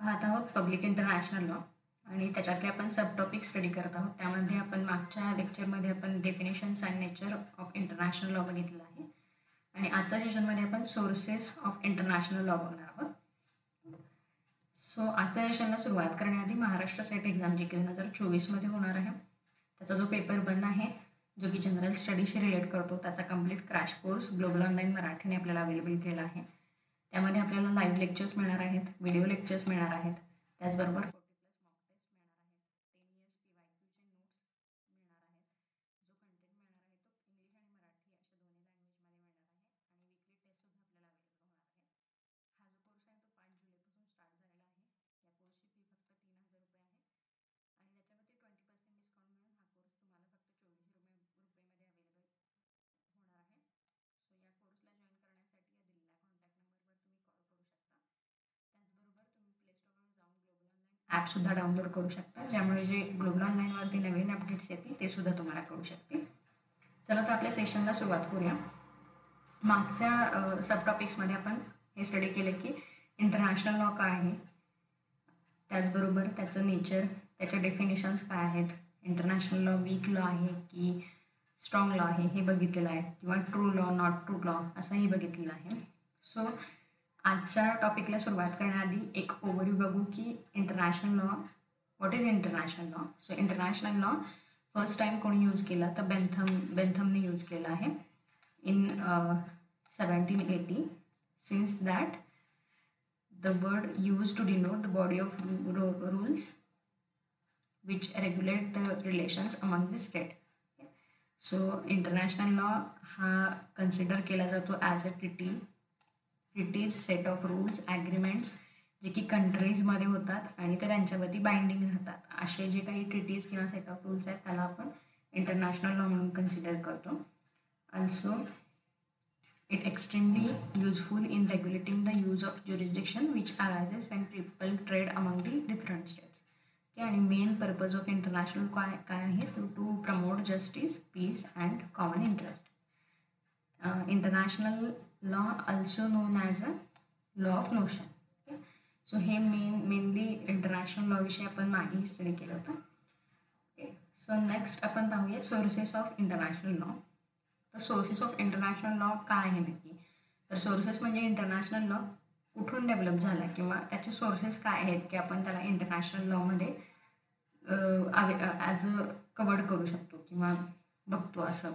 पाहत आहोत public international law आणि त्याच्यातले आपण सब टॉपिक स्टडी करत आहोत. त्यामध्ये आपण मागच्या लेक्चरमध्ये आपण definitions and nature of international law बघितलेला आहे आणि आजच्या सेशनमध्ये आपण सोर्सेस ऑफ इंटरनॅशनल लॉ बघणार आहोत. सो आजच्या सेशनला सुरुवात करण्याआधी महाराष्ट्र सेट एक्झाम जी की 2024मध्ये होणार आहे त्याचा जो पेपर 1 आहे जो की जनरल स्टडीशी रिलेट करतो त्याचा complete crash course global online मराठीने आपल्याला अवेलेबल केला आहे. त्यामध्ये आपल्याला लाईव्ह लेक्चर्स मिळणार आहेत, व्हिडिओ लेक्चर्स मिळणार आहेत, त्याचबरोबर 40+ मॉक टेस्ट ॲपसुद्धा डाउनलोड करू शकता, ज्यामुळे जे ग्लोबल ऑनलाईनवरती नवीन अपडेट्स येतील ते सुद्धा तुम्हाला कळू शकतील. चला तर आपल्या सेशनला सुरुवात करूया. मागच्या सब टॉपिक्समध्ये आपण हे स्टडी केलं की इंटरनॅशनल लॉ काय आहे, त्याचबरोबर त्याचं नेचर, त्याच्या डेफिनेशन्स काय आहेत, इंटरनॅशनल लॉ वीक लॉ आहे की स्ट्रॉंग लॉ आहे हे बघितलेलं आहे, किंवा true law not true law असंही बघितलेलं आहे. सो आजच्या टॉपिकला सुरुवात करण्याआधी एक ओव्हरव्ह्यू बघू की international law, what is international law. So international law first time कोणी यूज केला तर बेंथमने यूज केला आहे in 1780. Since that the word used to denote the body of rules which regulate the relations among the state. So international law हा consider केला जातो as a treatises set of rules agreements जे की कंट्रीजमध्ये होतात आणि ते त्यांच्यावरती बाइंडिंग राहतात. असे जे काही ट्रिटीज किंवा सेट ऑफ रूल्स आहेत त्याला आपण इंटरनॅशनल लॉ म्हणून कन्सिडर करतो. Also it extremely useful in regulating the use of jurisdiction which arises when people trade among the different states. Okay, and main purpose of international काय आहे to promote justice, peace and common interest. International law also known as a law of motion. Okay, so हे mainly international law विषयी आपण मागे study केलं होतं. Okay, so next आपण पाहूया sources of international law. तर सोर्सेस ऑफ इंटरनॅशनल लॉ काय आहे नक्की. तर सोर्सेस म्हणजे इंटरनॅशनल लॉ कुठून डेव्हलप झाला किंवा त्याचे सोर्सेस काय आहेत की आपण त्याला इंटरनॅशनल लॉमध्ये ॲज अ कवर्ड करू शकतो किंवा बघतो असं.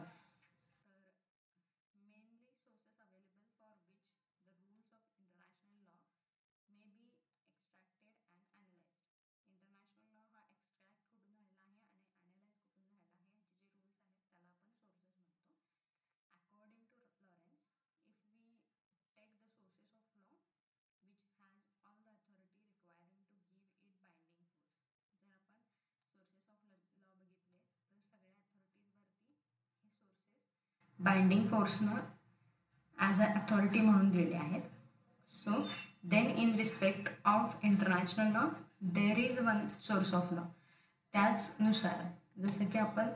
बाइंडिंग फोर्सनं ॲज अ अथॉरिटी म्हणून दिलेले आहेत. So then in respect of international law there is one source of law. त्याचनुसार जसं की आपण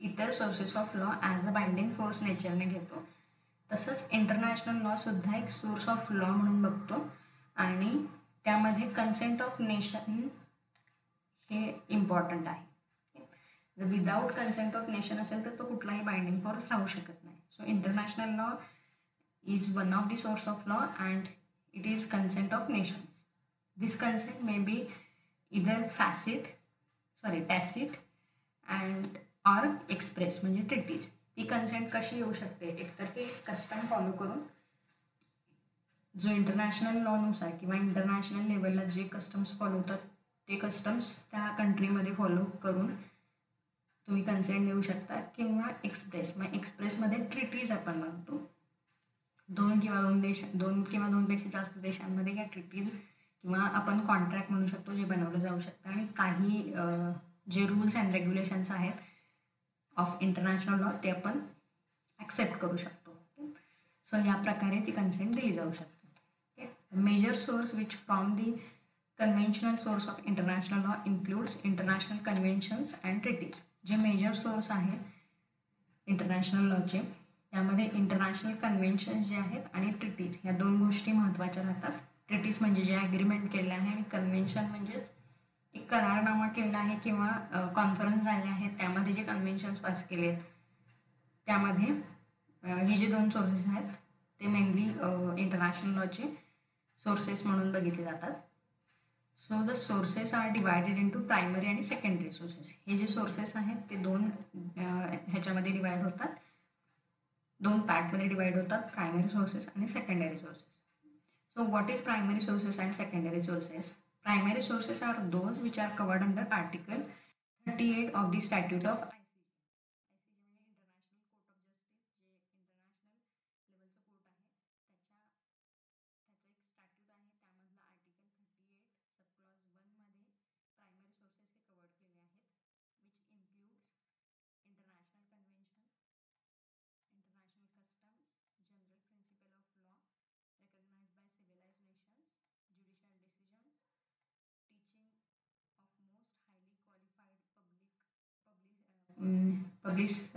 इतर sources of law as a binding force नेचरने घेतो तसंच इंटरनॅशनल लॉसुद्धा एक सोर्स ऑफ लॉ म्हणून बघतो आणि त्यामध्ये कन्सेंट ऑफ नेशन हे इम्पॉर्टंट आहे. जर विदाऊट कन्सेंट ऑफ नेशन असेल तर तो कुठलाही बाइंडिंग फोर्स राहू शकत नाही. So international law is one of the source of law and it is consent of nations. This consent may be either tacit and or express म्हणजे treaties. ती consent कशी येऊ शकते, एकतर ते कस्टम फॉलो करून जो इंटरनॅशनल लॉनुसार किंवा इंटरनॅशनल लेवलला जे कस्टम्स फॉलो होतात ते कस्टम्स त्या कंट्रीमध्ये फॉलो करून तुम्ही कन्सेंट देऊ शकता, किंवा एक्सप्रेस. मग एक्सप्रेसमध्ये ट्रिटीज आपण म्हणतो. दोन किंवा दोनपेक्षा जास्त देशांमध्ये या ट्रिटीज किंवा आपण कॉन्ट्रॅक्ट म्हणू शकतो जे बनवलं जाऊ शकतं आणि काही जे रूल्स अँड रेग्युलेशन्स आहेत ऑफ इंटरनॅशनल लॉ ते आपण ॲक्सेप्ट करू शकतो. सो या प्रकारे ती कन्सेंट दिली जाऊ शकते. Okay, major source which from the conventional source of international law includes international conventions and treaties. जे मेजर सोर्स आहे इंटरनॅशनल लॉचे त्यामध्ये इंटरनॅशनल कन्व्हेन्शन्स जे आहेत आणि ट्रिटीज या दोन गोष्टी महत्त्वाच्या राहतात. ट्रिटीज म्हणजे जे ॲग्रीमेंट केलेलं आहे, आणि कन्व्हेन्शन म्हणजेच एक करारनामा केलेला आहे किंवा कॉन्फरन्स झाले आहेत, त्यामध्ये जे कन्व्हेन्शन्स पास केले आहेत त्यामध्ये हे जे 2 सोर्सेस आहेत ते मेनली इंटरनॅशनल लॉचे सोर्सेस म्हणून बघितले जातात. So the sources are divided into primary आणि सेकंडरी सोर्सेस. हे जे सोर्सेस आहेत ते 2 ह्याच्यामध्ये डिवाइड होतात, 2 पार्टमध्ये डिवाइड होतात, प्रायमरी सोर्सेस आणि secondary sources. So what is primary sources and secondary sources? Primary sources are those which are covered under Article 38 of the Statute of ICJ.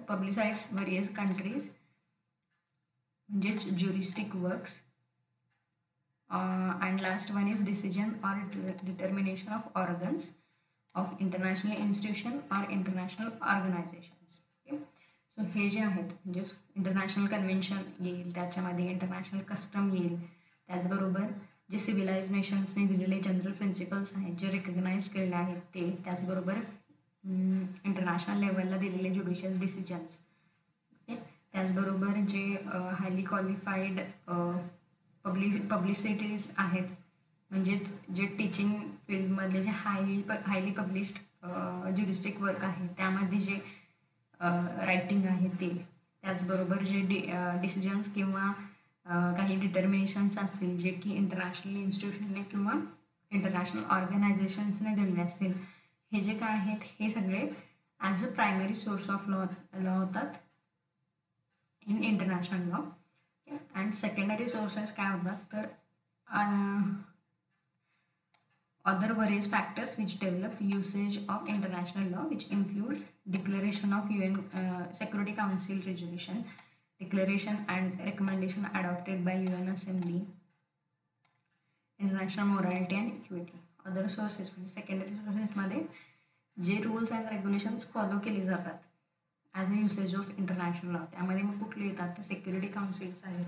Publicize various countries, juristic works, and last one is decision or determination of organs of international institution or international organizations. Okay? So हे जे आहेत म्हणजे international convention येईल, त्याच्यामध्ये international custom येईल, त्याचबरोबर जे civilise नेशन्सने दिलेले जनरल प्रिन्सिपल्स आहेत जे रिकग्नाइज केलेले आहेत ते, त्याचबरोबर इंटरनॅशनल लेवलला दिलेले ज्युडिशियल डिसिजन्स, ओके, त्याचबरोबर जे हायली क्वालिफाईड पब्लिसिटीज आहेत, म्हणजेच जे टीचिंग फील्डमधले जे हायली पब्लिश्ड ज्युरिस्टिक वर्क आहे त्यामध्ये जे रायटिंग आहे ते, त्याचबरोबर जे डिसिजन्स किंवा काही डिटर्मिनेशन्स असतील जे की इंटरनॅशनल इन्स्टिट्यूशनने किंवा इंटरनॅशनल ऑर्गनायझेशन्सने दिलेले असतील, हे जे काय आहेत हे सगळे as a primary source of law होतात in international law. And secondary sources काय होतात तर other various factors which develop usage of international law, which includes declaration of UN Security Council resolution, declaration and recommendation adopted by UN Assembly, international morality and equity. Other sources म्हणजे secondary सोर्सेसमध्ये जे rules and regulations follow केले जातात as a usage of international law, त्यामध्ये मग कुठले येतात तर security councils आहेत,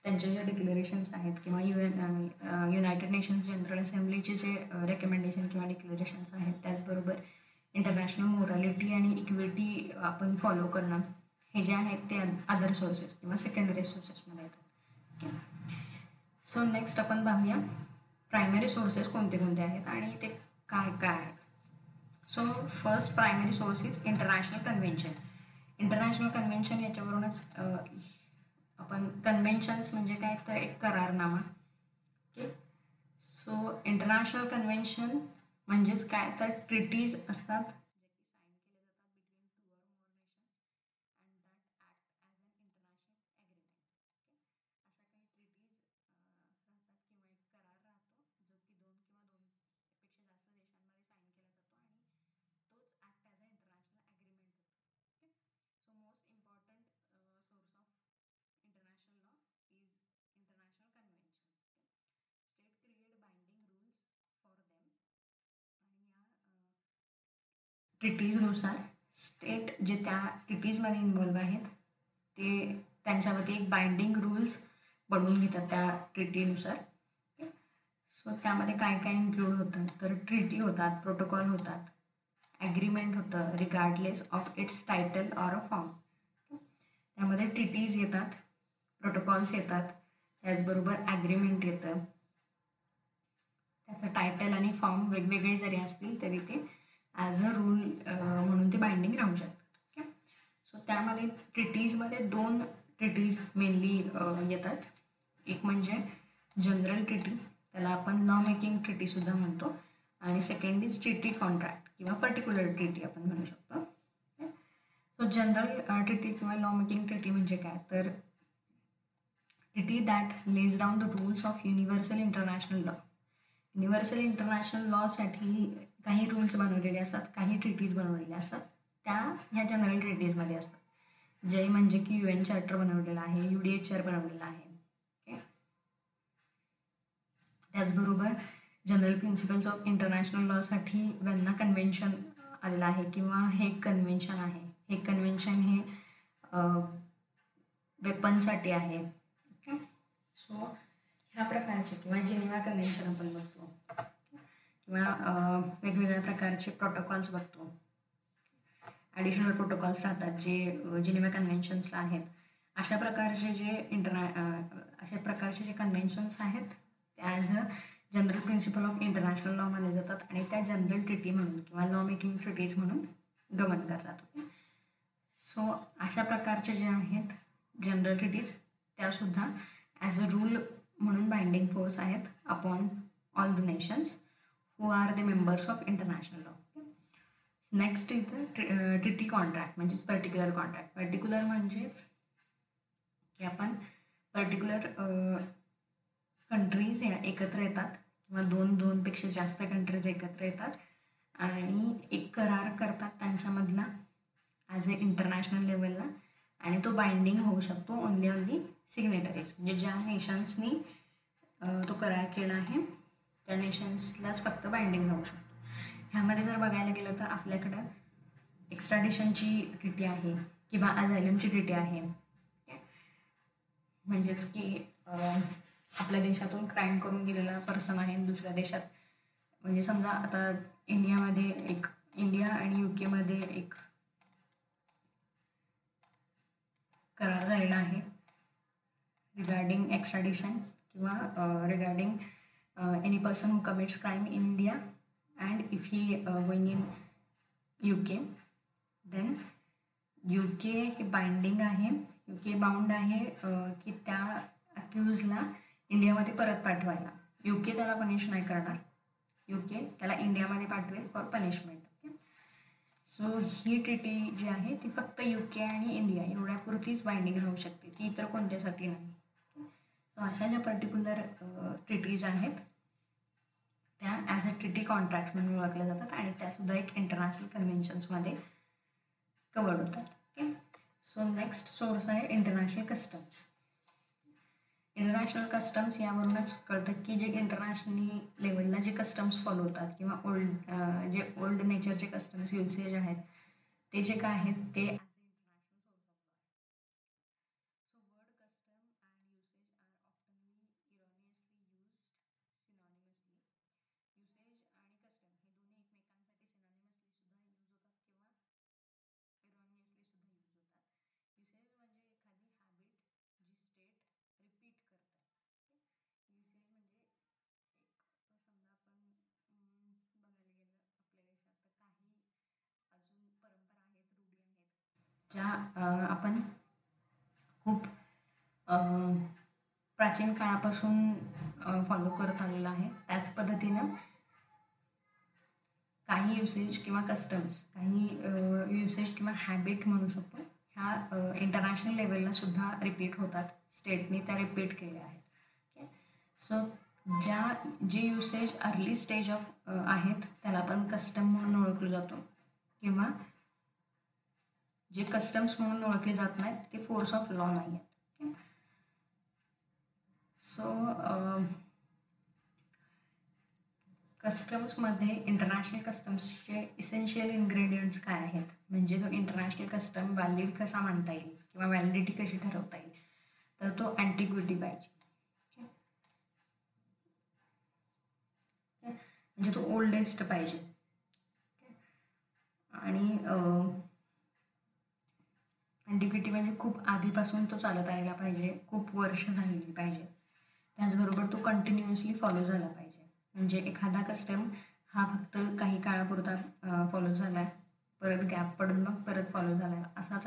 त्यांचे जे डिक्लेरेशन्स आहेत किंवा युनायटेड नेशन्स जनरल असेंब्लीचे जे रेकमेंडेशन किंवा डिक्लेरेशन्स आहेत, त्याचबरोबर इंटरनॅशनल मोरॅलिटी आणि इक्विटी आपण फॉलो करणं, हे जे आहेत ते अदर सोर्सेस किंवा सेकंडरी सोर्सेसमध्ये येतात. ओके, सो नेक्स्ट आपण पाहूया प्रायमरी सोर्सेस कोणते कोणते आहेत आणि ते काय काय आहेत. So first primary source is international convention. International convention याच्यावरूनच आपण कन्व्हेन्शन्स म्हणजे काय तर एक करारनामा. ओके, सो इंटरनॅशनल कन्व्हेन्शन म्हणजेच काय तर ट्रिटीज असतात ट्रिटीजनुसार स्टेट जे त्या ट्रिटीजमध्ये इन्वॉल्व आहेत ते त्यांच्यावरती एक बाइंडिंग रूल्स बनवून घेतात त्या ट्रिटीनुसार. सो त्यामध्ये काय काय इन्क्लूड होतं तर ट्रिटी होतात, प्रोटोकॉल होतात, ॲग्रीमेंट होतं regardless of its title or a form. त्यामध्ये ट्रिटीज येतात, प्रोटोकॉल्स येतात, त्याचबरोबर ॲग्रीमेंट येतं, त्याचं टायटल आणि फॉर्म वेगवेगळे जरी असतील तरी ते ॲज अ रूल म्हणून ते बाइंडिंग राहू शकतात. ओके, सो त्यामध्ये ट्रिटीजमध्ये 2 ट्रिटीज मेनली येतात. एक म्हणजे जनरल ट्रिटी, त्याला आपण लॉ मेकिंग ट्रिटीसुद्धा म्हणतो, आणि सेकंड इज ट्रिटी कॉन्ट्रॅक्ट किंवा पर्टिक्युलर ट्रिटी आपण म्हणू शकतो. सो जनरल ट्रिटी किंवा लॉ मेकिंग ट्रिटी म्हणजे काय तर treaty that lays down the rules of universal international law. Universal international लॉसाठी काही रूल्स बनवलेले असतात, काही ट्रिटीज बनवलेल्या असतात, त्या ह्या जनरल ट्रिटीजमध्ये असतात. जे म्हणजे की UN चार्टर बनवलेला आहे, UDHR बनवलेला आहे. ओके, त्याचबरोबर जनरल प्रिन्सिपल्स ऑफ इंटरनॅशनल लॉसाठी वेन्ना कन्व्हेन्शन आलेलं आहे किंवा हेग कन्व्हेन्शन आहे. हेग कन्व्हेन्शन हे वेपनसाठी आहे. ओके, सो ह्या प्रकारचे किंवा जिनिव्हा कन्व्हेन्शन आपण बघतो किंवा वेगवेगळ्या प्रकारचे प्रोटोकॉल्स बघतो. ॲडिशनल प्रोटोकॉल्स राहतात जे जिनिव्हा कन्व्हेन्शन्सला आहेत. अशा प्रकारचे जे कन्व्हेन्शन्स आहेत ते as a general principle of international law मानले जातात आणि त्या जनरल ट्रिटी म्हणून किंवा लॉ मेकिंग ट्रिटीज म्हणून गवर्न करतात. ओके, सो अशा प्रकारचे जे आहेत जनरल ट्रिटीज त्यासुद्धा ॲज अ रूल म्हणून बाइंडिंग फोर्स आहेत upon all the nations who are the members of international law. Next is the treaty contract म्हणजेच पर्टिक्युलर कॉन्ट्रॅक्ट. पर्टिक्युलर म्हणजेच की आपण पर्टिक्युलर कंट्रीज एकत्र येतात किंवा दोनपेक्षा जास्त कंट्रीज एकत्र येतात आणि एक करार करतात त्यांच्यामधला ॲज अ इंटरनॅशनल लेवलला आणि तो बाइंडिंग होऊ शकतो ओनली ऑन दी सिग्नेटरीज. म्हणजे ज्या नेशन्सनी तो करार केला आहे त्या नेशन्सलाच फक्त बाइंडिंग राहू शकतो. ह्यामध्ये जर बघायला गेलं तर आपल्याकडं एक्स्ट्राडिशनची ट्रिटी आहे किंवा अझायलमची ट्रिटी आहे. म्हणजेच की आपल्या देशातून क्राईम करून गेलेला पर्सन आहे दुसऱ्या देशात. म्हणजे समजा आता इंडिया आणि UK एक करार झालेला आहे रिगार्डिंग एक्स्ट्राडिशन किंवा regarding any person who commits crime in India and if he going in UK, then UK हे बाइंडिंग आहे, UK बाउंड आहे की त्या अक्यूजला इंडियामध्ये परत पाठवायला. UK त्याला पनिश नाही करणार, UK त्याला इंडियामध्ये पाठवेल फॉर पनिशमेंट. ओके, सो ही ट्रिटी जी आहे ती फक्त UK आणि इंडिया एवढ्यापुरतीच बाइंडिंग राहू शकते, ती इतर कोणत्यासाठी नाही. सो अशा ज्या पर्टिक्युलर ट्रिटीज आहेत त्या ॲज अ ट्रिटी कॉन्ट्रॅक्ट म्हणून ओळखल्या जातात आणि त्यासुद्धा एक इंटरनॅशनल कन्व्हेन्शन्समध्ये कवर्ड होतात. ओके, सो नेक्स्ट सोर्स आहे इंटरनॅशनल कस्टम्स. इंटरनॅशनल कस्टम्स यावरूनच कळतं की जे इंटरनॅशनली लेवलला जे कस्टम्स फॉलो होतात किंवा जे ओल्ड नेचरचे कस्टम्स युसेज आहेत ते जे काय आहेत ते ज्या आपण खूप प्राचीन काळापासून फॉलो करत आलेलं आहे. त्याच पद्धतीनं काही युसेज किंवा कस्टम्स, काही युसेज किंवा हॅबिट म्हणू शकतो ह्या इंटरनॅशनल लेवलला सुद्धा रिपीट होतात. स्टेटनी त्या रिपीट केल्या आहेत. ओके, सो जे युसेज अर्ली स्टेज ऑफ आहेत त्याला आपण कस्टम म्हणून ओळखलं जातो किंवा जे कस्टम्स म्हणून ओळखले जात नाहीत ते फोर्स ऑफ लॉ नाही आहेत. ओके, सो कस्टम्समध्ये इंटरनॅशनल कस्टम्सचे इसेन्शियल इन्ग्रेडियंट्स काय आहेत, म्हणजे तो इंटरनॅशनल कस्टम व्हॅलिड कसा मानता येईल किंवा व्हॅलिडिटी कशी ठरवता येईल, तर तो अँटिक्विटी पाहिजे. म्हणजे तो ओल्डेस्ट पाहिजे आणि अँटिक्विटी म्हणजे खूप आधीपासून तो चालत आलेला पाहिजे, खूप वर्ष झालेली पाहिजे. त्याचबरोबर तो कंटिन्युअसली फॉलो झाला पाहिजे. म्हणजे एखादा कस्टम हा फक्त काही काळापुरता फॉलो झाला आहे, परत गॅप पडून मग परत फॉलो झाला आहे असा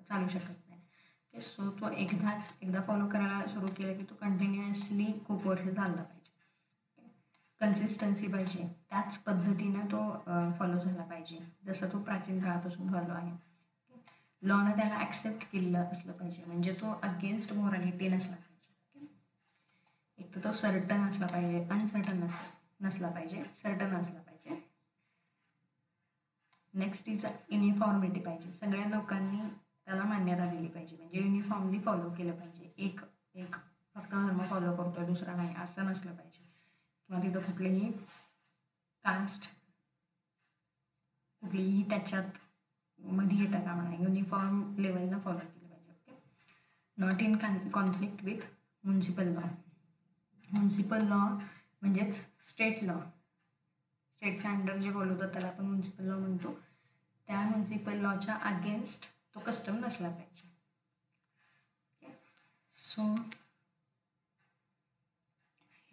चालू शकत नाही. ओके, सो तो एकदा फॉलो करायला सुरू केलं की तो कंटिन्युअसली खूप वर्ष चालला पाहिजे. कन्सिस्टन्सी पाहिजे, त्याच पद्धतीनं तो फॉलो झाला पाहिजे जसं तो प्राचीन काळापासून फॉलो आहे. लॉनं त्याला ॲक्सेप्ट केलेलं असलं पाहिजे, म्हणजे तो अगेन्स्ट मोरॅलिटी नसला पाहिजे. एक तर तो सर्टन असला पाहिजे, अनसर्टन नसला पाहिजे, सर्टन असला पाहिजे. नेक्स्ट इज युनिफॉर्मिटी पाहिजे, सगळ्या लोकांनी त्याला मान्यता दिली पाहिजे, म्हणजे युनिफॉर्मली फॉलो केलं पाहिजे. एक फक्त धर्म फॉलो करतोय दुसरा नाही असं नसलं पाहिजे, किंवा तिथं कुठलीही कास्ट कुठलीही त्याच्यात मध्ये येता कामा नये, युनिफॉर्म लेवलला फॉलो केलं पाहिजे. Okay. Not in conflict with municipal law. Municipal law म्हणजेच स्टेट लॉ, स्टेटच्या अंडर जे फॉलो होतं त्याला आपण म्युन्सिपल लॉ म्हणतो. त्या म्युन्सिपल लॉच्या अगेन्स्ट तो कस्टम नसला पाहिजे. सो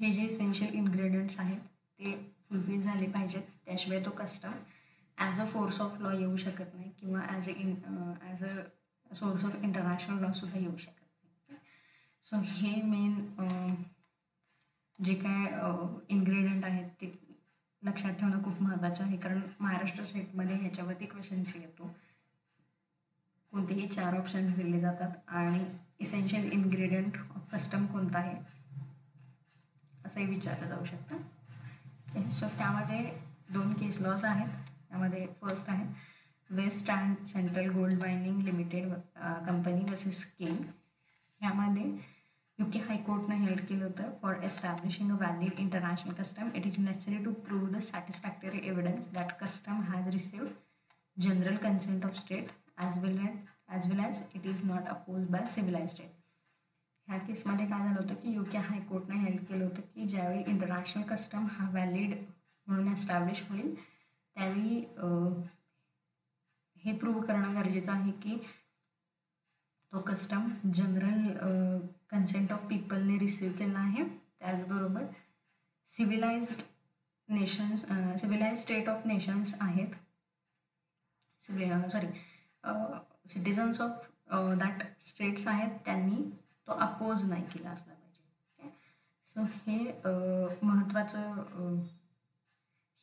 हे जे इसेन्शियल इन्ग्रेडियंट्स आहेत ते फुलफिल झाले पाहिजेत, त्याशिवाय तो custom as a force of law येऊ शकत नाही, किंवा as a source of international लॉसुद्धा येऊ शकत नाही. सो हे मेन जे काय इन्ग्रेडियंट आहेत ते लक्षात ठेवणं खूप महत्त्वाचं आहे, कारण महाराष्ट्र स्टेटमध्ये ह्याच्यावरती क्वेश्चन्स येतो. कोणतेही 4 ऑप्शन्स दिले जातात आणि इसेन्शियल इन्ग्रेडियंट ऑफ कस्टम कोणता आहे असंही विचारलं जाऊ शकतं. सो त्यामध्ये 2 केस लॉज आहेत. त्यामध्ये फर्स्ट आहे West and Central Gold Mining Limited company versus King. ह्यामध्ये UK हायकोर्टनं हेल्ड केलं होतं, for establishing a valid international custom it is necessary to prove the satisfactory evidence that custom has received general consent of state as well as it is not oppose by civilize state. ह्या केसमध्ये काय झालं होतं की UK हायकोर्टनं held केलं होतं की ज्यावेळी इंटरनॅशनल कस्टम हा व्हॅलिड म्हणून एस्टॅब्लिश होईल त्यावेळी हे प्रूव्ह करणं गरजेचं आहे की तो कस्टम जनरल कन्सेंट ऑफ पीपलने रिसीव्ह केला आहे, त्याचबरोबर सिव्हिलाइज्ड स्टेट ऑफ नेशन्स आहेत, सिटिझन्स ऑफ दॅट स्टेट्स आहेत, त्यांनी तो अपोज नाही केला असला पाहिजे. ओके. सो हे महत्त्वाचं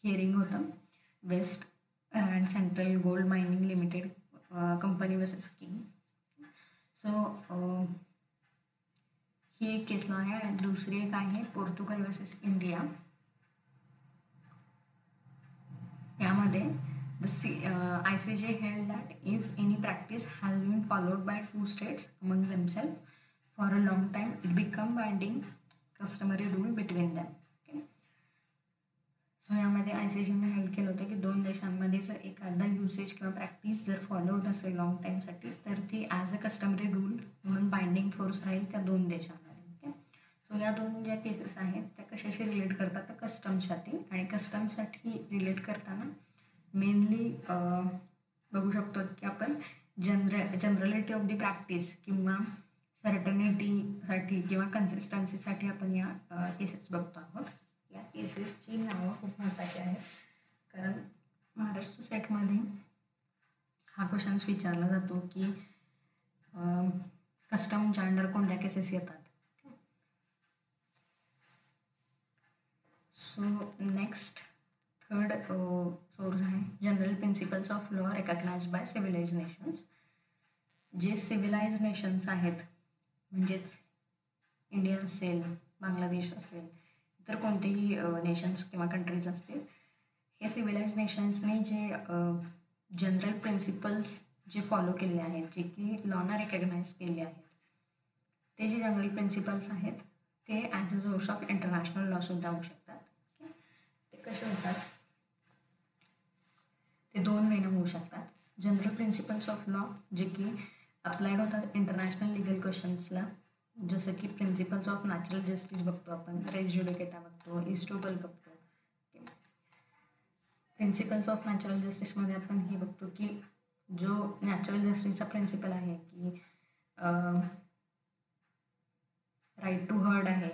हिअरिंग होतं West and Central Gold Mining Limited company versus King. So ही एक केस लॉ आहे. आणि दुसरी एक आहे पोर्तुगल वर्सेस इंडिया. यामध्ये ICJ held that if any practice has been followed by 2 states among themselves for a long time, it become binding customary rule between them. Okay. So यामध्ये ICJने held केलं होतं की 2 देशांमध्ये जर एखादा युसेज किंवा practice जर फॉलो होत असेल लॉंग टाईमसाठी तर ती ॲज अ कस्टमरी रूल म्हणून बाइंडिंग फोर्स राहील त्या 2 देशांमध्ये. ओके. सो या 2 ज्या केसेस आहेत त्या कशाशी रिलेट करतात तर कस्टमसाठी. आणि कस्टमसाठी रिलेट करताना मेनली बघू शकतो की आपण जनरलिटी ऑफ द प्रॅक्टिस किंवा सर्टनिटीसाठी किंवा कन्सिस्टन्सीसाठी आपण या केसेस बघतो आहोत. या केसेसची नावं खूप महत्त्वाची आहेत, कारण महाराष्ट्र सेटमध्ये हा क्वेश्चन्स विचारला जातो की कस्टमच्या अंडर कोणत्या केसेस येतात. सो नेक्स्ट थर्ड सोर्स आहे general principles of law recognize by civilize nations. जे सिव्हिलाइज नेशन्स आहेत म्हणजेच इंडिया असेल, बांगलादेश असेल, इतर कोणतेही नेशन्स किंवा कंट्रीज असतील, हे सिव्हिलाइज नेशन्सने जे जनरल प्रिन्सिपल्स जे फॉलो केले आहेत, जे की लॉना रेकग्नाइज केले आहेत, ते जे जनरल प्रिन्सिपल्स आहेत ते as a source of international लॉसुद्धा होऊ शकतात. ते कसे होतात ते 2 वेने होऊ शकतात. जनरल प्रिन्सिपल्स ऑफ लॉ जे की अप्लाइड होतात इंटरनॅशनल लिगल क्वेश्चन्सला, जसं की प्रिन्सिपल्स ऑफ नॅचरल जस्टिस बघतो आपण, रेस ज्युडिकेटा बघतो, इस्टोबल बघतो. प्रिन्सिपल्स ऑफ नॅचरल जस्टिसमध्ये आपण हे बघतो की जो नॅचरल जस्टिसचा प्रिन्सिपल आहे की राईट टू हर्ड आहे,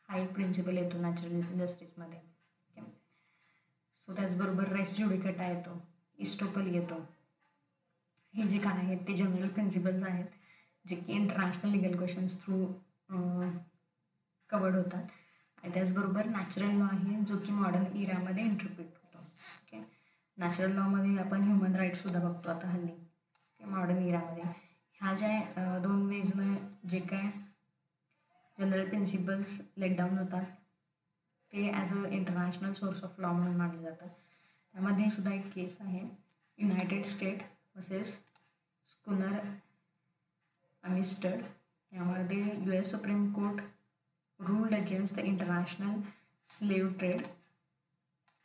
हा एक प्रिन्सिपल येतो नॅचरल जस्टिसमध्ये. सो त्याचबरोबर रेस ज्युडिकेटा येतो, इस्टोपल येतो. हे जे काय आहेत ते जनरल प्रिन्सिपल्स आहेत जे की international legal questions through covered होतात. आणि त्याचबरोबर नॅचरल लॉ आहे जो की मॉडर्न इरामध्ये इंटरप्रिट होतो. ओके. नॅचरल लॉमध्ये आपण ह्युमन राईट्ससुद्धा बघतो आता हल्ली मॉडर्न इरामध्ये. ह्या ज्या 2 वेजनं जे काय जनरल प्रिन्सिपल्स लेट डाऊन होतात ते as a international source of law म्हणून मानले जातात. त्यामध्ये सुद्धा एक केस आहे युनायटेड स्टेट वर्सेस स्कूनर अमिस्टड. यामध्ये US supreme court ruled against the international slave trade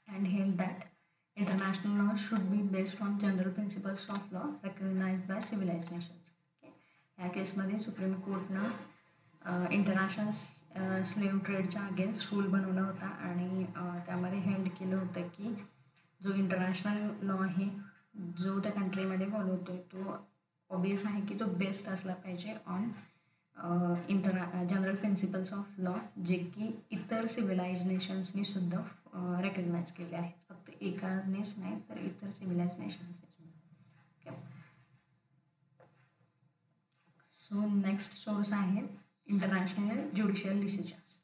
and held that international law should be based on general principles of law recognized by civilized nations. Okay. या केसमध्ये Supreme कोर्टनं international slave ट्रेडच्या against rule बनवला होता आणि त्यामध्ये held केलं होतं की जो इंटरनॅशनल लॉ आहे जो त्या कंट्रीमध्ये फॉलो होतो तो ऑबियस आहे की तो बेस्ड असला पाहिजे on general principles of law जे की इतर सिव्हिलाइज नेशन्सनी सुद्धा रेकग्नाइज केले आहेत, फक्त एकानेच नाही तर इतर सिव्हिलाइज नेशन्सने सुद्धा. ओके. सो नेक्स्ट सोर्स आहे इंटरनॅशनल ज्युडिशियल डिसिजन्स.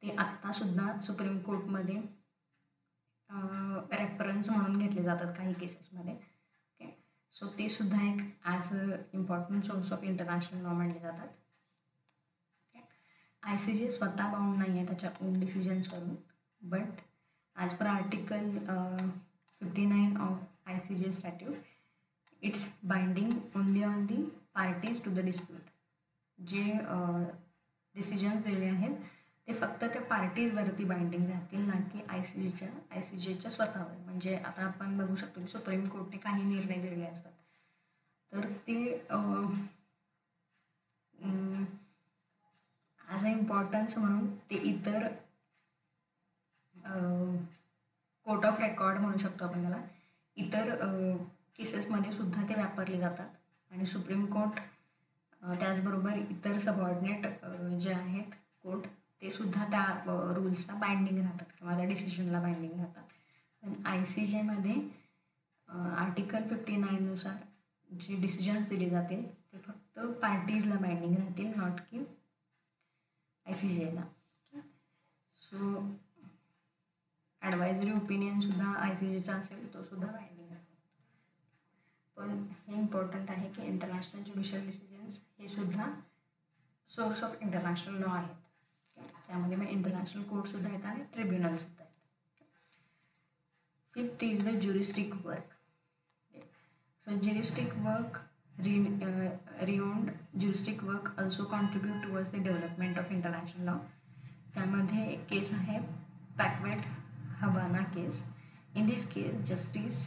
ते आत्तासुद्धा सुप्रीम कोर्टमध्ये रेफरन्स म्हणून घेतले जातात काही केसेसमध्ये. ओके. सो ते सुद्धा एक as a important source of international law मानले जातात. ओके. ICJ स्वतः बाउंड नाही आहे त्याच्या ओन डिसिजन्सवरून, but as per article 59 of ICJ statute it's binding only on the parties to the dispute. जे डिसिजन्स दिले आहेत ते फक्त त्या पार्टीजवरती बाइंडिंग राहतील, ना की ICJच्या स्वतःवर. म्हणजे आता आपण बघू शकतो की सुप्रीम कोर्टने काही निर्णय दिलेले असतात तर ते ॲज अ इम्पॉर्टन्स म्हणून ते इतर कोर्ट ऑफ रेकॉर्ड म्हणू शकतो आपण त्याला, इतर केसेसमध्ये सुद्धा ते वापरले जातात. आणि सुप्रीम कोर्ट त्याचबरोबर इतर सबऑर्डिनेट जे आहेत कोर्ट ते सुद्धा त्या रूल्सला बाइंडिंग राहतात किंवा त्या डिसिजनला बाइंडिंग राहतात. पण ICJमध्ये आर्टिकल 59नुसार जे डिसिजन्स दिले जातील ते फक्त पार्टीजला बाइंडिंग राहतील, नॉट की ICJला. सो ॲडवायझरी ओपिनियनसुद्धा ICJचा असेल तो सुद्धा बाइंडिंग राहतो. पण हे इम्पॉर्टंट आहे की इंटरनॅशनल ज्युडिशियल डिसिजन्स हे सुद्धा सोर्स ऑफ इंटरनॅशनल लॉ आहेत. त्यामध्ये मग इंटरनॅशनल कोर्टसुद्धा येतात आणि ट्रिब्युनलसुद्धा येतात. Fifth is the juristic work. So juristic work renowned juristic work also contribute towards the development of international law. त्यामध्ये एक केस आहे Paquete Habana case. In this case justice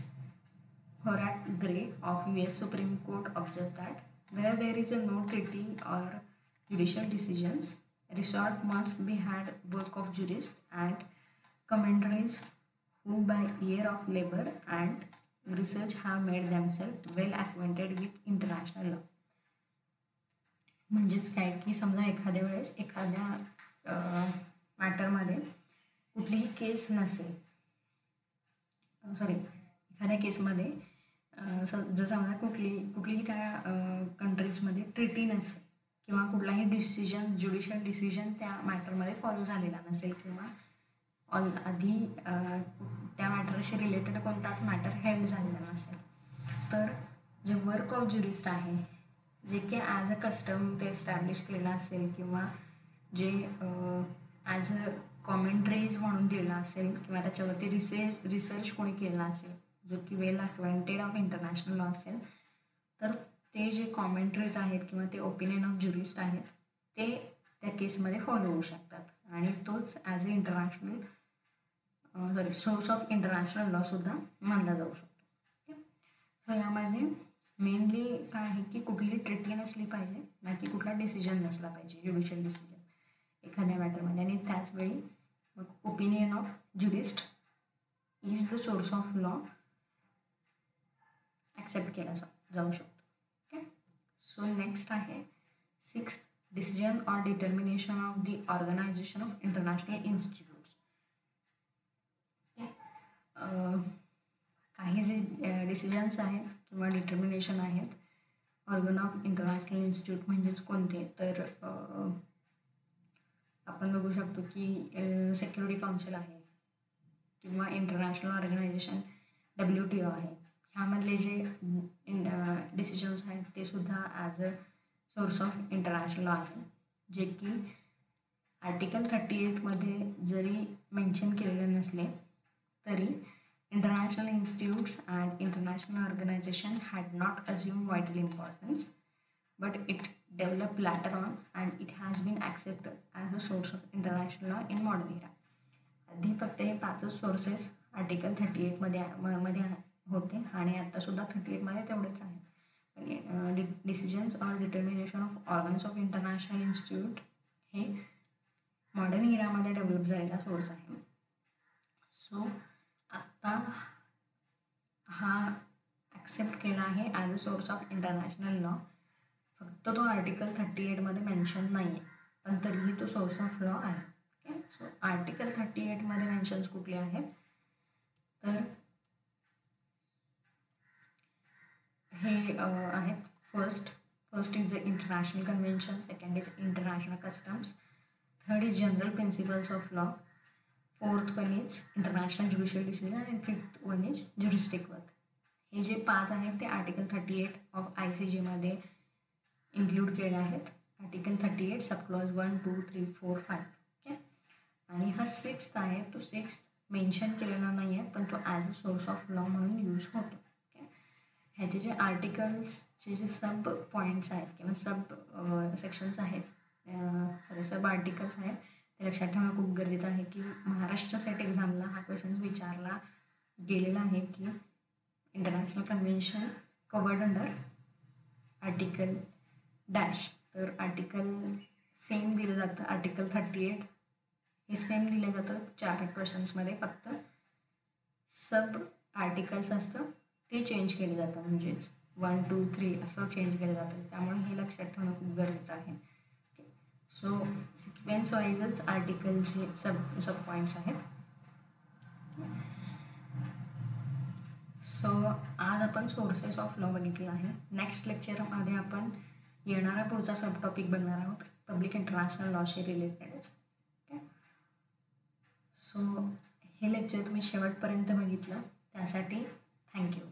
Horat Gray of US Supreme Court observed that where there is a no treaty or judicial decisions, resort must be had work of jurists and commentaries who by year of labor and research have made themselves well acquainted with international law. म्हणजेच काय की समजा एखाद्या वेळेस एखाद्या मॅटरमध्ये कुठलीही केस नसेल, एखाद्या केसमध्ये जर समजा कुठलीही त्या कंट्रीजमध्ये ट्रिटी नसेल किंवा कुठलाही डिसिजन ज्युडिशियल डिसिजन त्या मॅटरमध्ये फॉलो झालेला नसेल किंवा आधी त्या मॅटरशी रिलेटेड कोणताच मॅटर हेल्ड झालेला नसेल, तर जे वर्क ऑफ ज्युरिस्ट आहे जे की ॲज अ कस्टम ते एस्टॅब्लिश केलं असेल किंवा जे ॲज अ कॉमेंट्रीज म्हणून दिलं असेल किंवा त्याच्यावरती रिसर्च कोणी केला असेल जो की वेल अक्वेंटेड ऑफ इंटरनॅशनल लॉ असेल, तर ते जे कॉमेंट्रीज आहेत किंवा ते ओपिनियन ऑफ ज्युरिस्ट आहेत ते त्या केसमध्ये फॉलो होऊ शकतात आणि तोच as a source of international लॉसुद्धा मानला जाऊ शकतो. सो यामध्ये मेनली काय आहे की कुठली ट्रिटी नसली पाहिजे, ना की कुठला डिसिजन नसला पाहिजे ज्युडिशियल डिसिजन एखाद्या मॅटरमध्ये. आणि त्याचवेळी मग opinion of jurist is the source of law accept केला जाऊ शकतो. ओके. सो नेक्स्ट आहे sixth decision or determination of the organization of international institutes. काही जे डिसिजन्स आहेत किंवा डिटर्मिनेशन आहेत ऑर्गन ऑफ इंटरनॅशनल इन्स्टिट्यूट म्हणजेच कोणते, तर आपण बघू शकतो की सिक्युरिटी काउन्सिल आहे किंवा इंटरनॅशनल ऑर्गनायझेशन WTO आहे. ह्यामधले जे डिसिजन्स आहेत ते सुद्धा as a source of international law आहे, जे की आर्टिकल 38मध्ये जरी मेन्शन केलेले नसले तरी international institutes and international organization had not assumed vital importance, but it developed later on and it has been accepted as a source of international law in modern era. आधी फक्त हे पाचच sources article 38मध्ये होते आणि आत्तासुद्धा 38मध्ये तेवढेच आहेत. पण decisions or determination of organs of international institute हे मॉडर्न इरामध्ये डेव्हलप झालेला सोर्स आहे. सो आत्ता हा ॲक्सेप्ट केला आहे as a source of international law. फक्त तो आर्टिकल 38मध्ये मेन्शन नाही आहे, पण तरीही तो सोर्स ऑफ लॉ आहे. ओके, सो आर्टिकल 38मध्ये मेन्शन्स कुठले आहेत तर हे आहेत. First is the international convention, second is international customs, third is general principles of law, fourth one is international judicial decision and fifth one is juristic work. हे जे 5 आहेत ते आर्टिकल 38 ऑफ ICJमध्ये इन्क्लूड केले आहेत. Article 38 subclause 1, 2, 3, 4, 5. ओके, आणि हा 6th आहे, तो 6th मेन्शन केलेला नाही आहे, पण तो as a source of law म्हणून यूज होतो. ओके, ह्याचे जे आर्टिकल्सचे जे सब पॉईंट्स आहेत किंवा सब सेक्शन्स आहेत, सब आर्टिकल्स आहेत, ते लक्षात ठेवणं खूप गरजेचं आहे की महाराष्ट्र सेट एक्झामला हा क्वेश्चन विचारला गेलेला आहे की international convention covered under article dash. तर आर्टिकल सेम दिलं जातं, आर्टिकल 38 हे सेम दिलं जातं 4 क्वेश्चन्समध्ये, फक्त सब आर्टिकल्स असतं ते चेंज केले जातं, म्हणजेच 1, 2, 3 असं चेंज केलं जातं. त्यामुळे हे लक्षात ठेवणं खूप गरजेचं आहे. सो सिक्वेन्स वाईजच आर्टिकलचे सब पॉईंट्स आहेत. सो आज आपण सोर्सेस ऑफ लॉ बघितलं आहे. नेक्स्ट लेक्चरमध्ये आपण येणारा पुढचा सब टॉपिक बघणार आहोत पब्लिक इंटरनॅशनल लॉशी रिलेटेडच. ओके, सो हे लेक्चर तुम्ही शेवटपर्यंत बघितलं त्यासाठी थँक्यू.